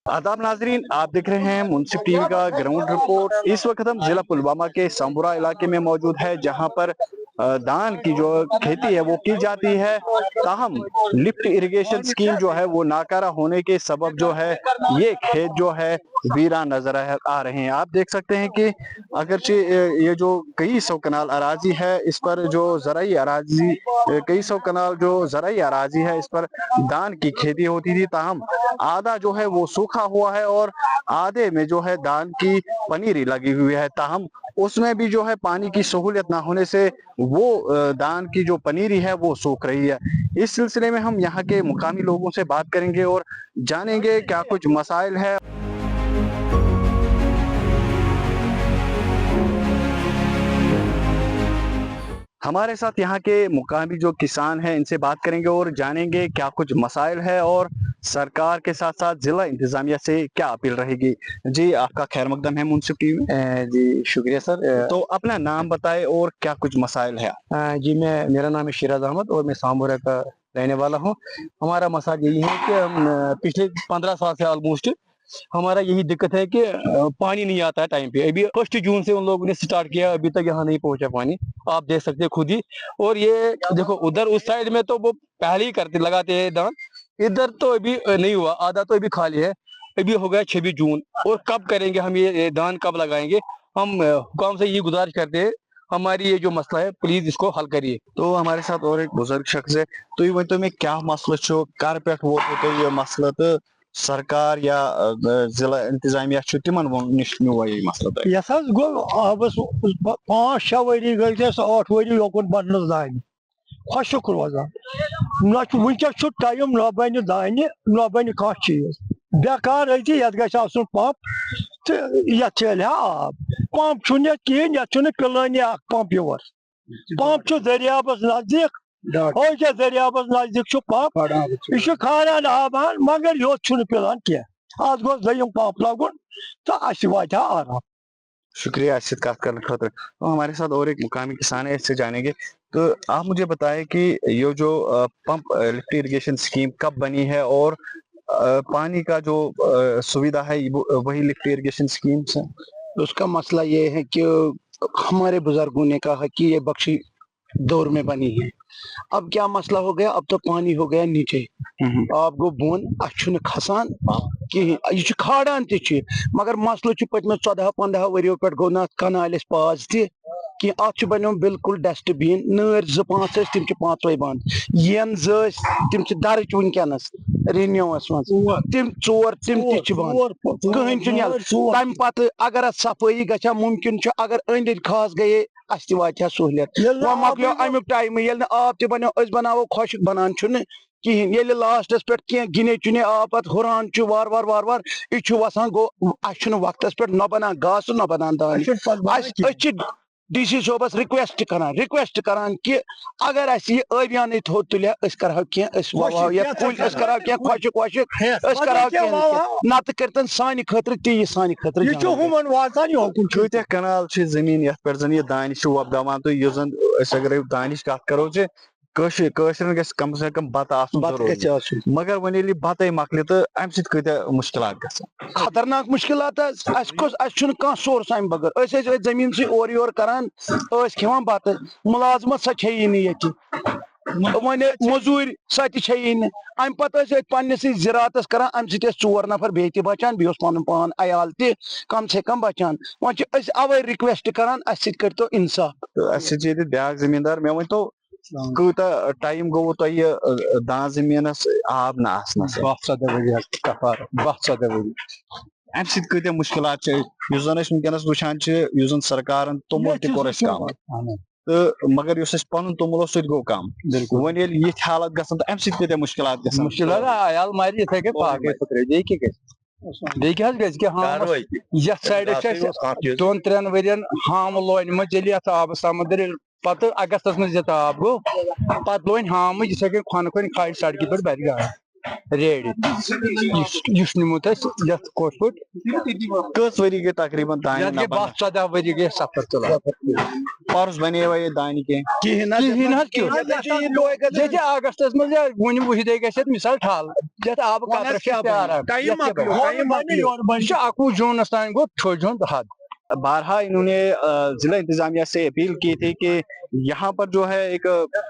आदाब नाजरीन, आप देख रहे हैं मुंसिफ टीवी का ग्राउंड रिपोर्ट। इस वक्त हम जिला पुलवामा के सांबुरा इलाके में मौजूद है, जहां पर धान की जो खेती है वो की जाती है। ताहम लिफ्ट इरिगेशन स्कीम जो है वो नाकारा होने के सबब जो है ये खेत जो है वीरान नजर आ रहे हैं। आप देख सकते हैं कि अगरचे ये जो कई सौ कनाल अराजी है, इस पर जो ज़राई अराजी कई सौ कनाल जो ज़राई अराजी है, इस पर धान की खेती होती थी। ताहम आधा जो है वो सूखा हुआ है और आधे में जो है धान की पनीरी लगी हुई है। ताहम उसमें भी जो है पानी की सहूलियत ना होने से वो धान की जो पनीरी है वो सूख रही है। इस सिलसिले में हम यहाँ के मुकामी लोगों से बात करेंगे और जानेंगे क्या कुछ मसाइल है। हमारे साथ यहाँ के मुकामी जो किसान हैं, इनसे बात करेंगे और जानेंगे क्या कुछ मसाइल है और सरकार के साथ साथ जिला इंतजामिया से क्या अपील रहेगी। जी, आपका खैर मकदम है मुंसिफ टीवी में। जी शुक्रिया सर। तो अपना नाम बताएं और क्या कुछ मसाइल है। जी मेरा नाम है शिराज अहमद और मैं सांबुरा का रहने वाला हूँ। हमारा मसाला यही है कि हम पिछले 15 साल से ऑलमोस्ट हमारा यही दिक्कत है कि पानी नहीं आता है टाइम पे। अभी 1 जून से उन लोगों ने स्टार्ट किया, अभी तक यहाँ नहीं पहुंचा पानी, आप देख सकते हैं खुद ही। और ये देखो उधर उस साइड में तो वो पहले ही करते लगाते हैं धान, इधर तो अभी नहीं हुआ, आधा तो अभी खाली है। अभी हो गया 26 जून और कब करेंगे हम ये धान, कब लगाएंगे। हम हुकाम से ये गुजारिश करते हैं, हमारी ये जो मसला है प्लीज इसको हल करिए। तो हमारे साथ और एक बुजुर्ग शख्स है, तो ये तो में क्या मसला छो कर पे वो तो ये मसला तो सरकार या जिला इंतजामिया तिमन निश ये मसला यस गो आबस 5-6 वरी गई 8 वरी योकुन बनस दान खुशक रोजान वनकस टाइम न बन दान न बन कह चीज बेकार ये गु पंप तो ये चल आब पंप कहें ये पिलानी पंप योर पंप दरियाबस नजदीक दरियाबस नजदीक पंप यह खारान आबान मगर योत पिलान कह अत गोस दोम पंप लगुन तो अस वाता आराम। शुक्रिया अच्छी बात करने खातिर। तो हमारे साथ और एक मुकामी किसान है, इससे जानेंगे। तो आप मुझे बताएं कि ये जो पंप लिफ्ट इरिगेशन स्कीम कब बनी है और पानी का जो सुविधा है वही लिफ्ट इरिगेशन स्कीम से। उसका मसला ये है कि हमारे बुजुर्गों ने कहा कि ये बख्शी दौर में बनी है। अब क्या मसला हो गया, अब तो पानी हो गया नीचे, आपको बोन अच्छ खसान कहें यह खाड़ान ति मगर मसल पतम 14-15 वरियो पे गो ना कनाल पाज कि अत बनो बिल्कुल डस्टबिन नर 2-5 तिम 5 बंद यन तिम दर्ज वनकस रिन्यूस मज तिम 4 तिम बंद कहें तम पत अगर सफाई ग मुमकिन अगर अंद खास गए अस वा सहूलियत वह मकलो अमुक टाइम ये आब तनो बनावो खुशक बनान कहें ये लास्टस पे कह गिने चुने आब पत हुरान वार वार वार वार यह वसान गो अ वक्तस पे न बनान घास न बनान दान। DC सोबस रिक्वेस्ट करान कि अगर अस ये अभियान थोद तुल करो कह खुशक वशक करो नत कर सान खतर ती सान खतर कत्या कनाल जमीन ये पे जन दानिश वपदावान तो अगर दानिश कत करो कशरन गस कम से कम बत मगर वन बत मकल तो अम सत्या मुश्किल खतरनाक मुश्किल कह सोर्स अम बगैर जमीन से और योर करान खेवान बत मुलाजमत सा ये वन मजूर सा अम पे पन्नस ज़रात करान अम सत 4 नफर बे बचान बे पन पान अयाल कम से कम बचान वन अवे रिक्वेस्ट करान अस तो इंसाफ। ब्या जमींदार मे वन तो कूता टाइम गो तो दान जमीनस आब न आसनस 12 वरी अम सत्या मुश्किल वनकस वुचान जन सरकार तोमुल तोर कम तो मगर पन तोमुलो सो गो कम वन ये हालत ग अम सत्या मुश्किल अयाल मार इथे साइड 2-3 वरियन हाम लोन आब समुद्र पत अगस्तस मज आब गो पे लोन हाम इथे खन खन खाड़ सड़क पे बर गाड़ रेड निमुत कोट कस वरी के तकरीबन दान ये 14 वरी गए सफर तुला पर्स बने हुए दान के अगस्त वन वहदे ग मिसाल ठाल आब अकवु जूनस तान गो 6 जून हद। बारहा इन्होंने जिला इंतजामिया से अपील की थी कि यहाँ पर जो है एक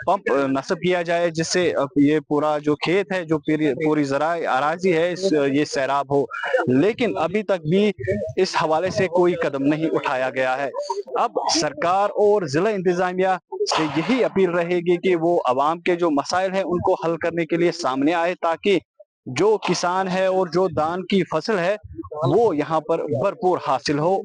पंप नस्ब किया जाए जिससे ये पूरा जो खेत है जो पूरी ज़राई अराजी है ये सैराब हो, लेकिन अभी तक भी इस हवाले से कोई कदम नहीं उठाया गया है। अब सरकार और जिला इंतजामिया से यही अपील रहेगी कि वो आवाम के जो मसाइल हैं उनको हल करने के लिए सामने आए, ताकि जो किसान है और जो धान की फसल है वो यहाँ पर भरपूर हासिल हो,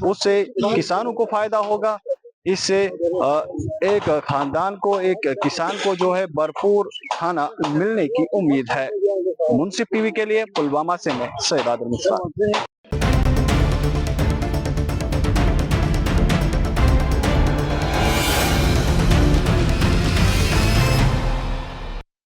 उससे किसानों को फायदा होगा। इससे एक खानदान को, एक किसान को जो है भरपूर खाना मिलने की उम्मीद है। मुंसिफ टीवी के लिए पुलवामा से मैं सैयद आदिल मुस्तफा।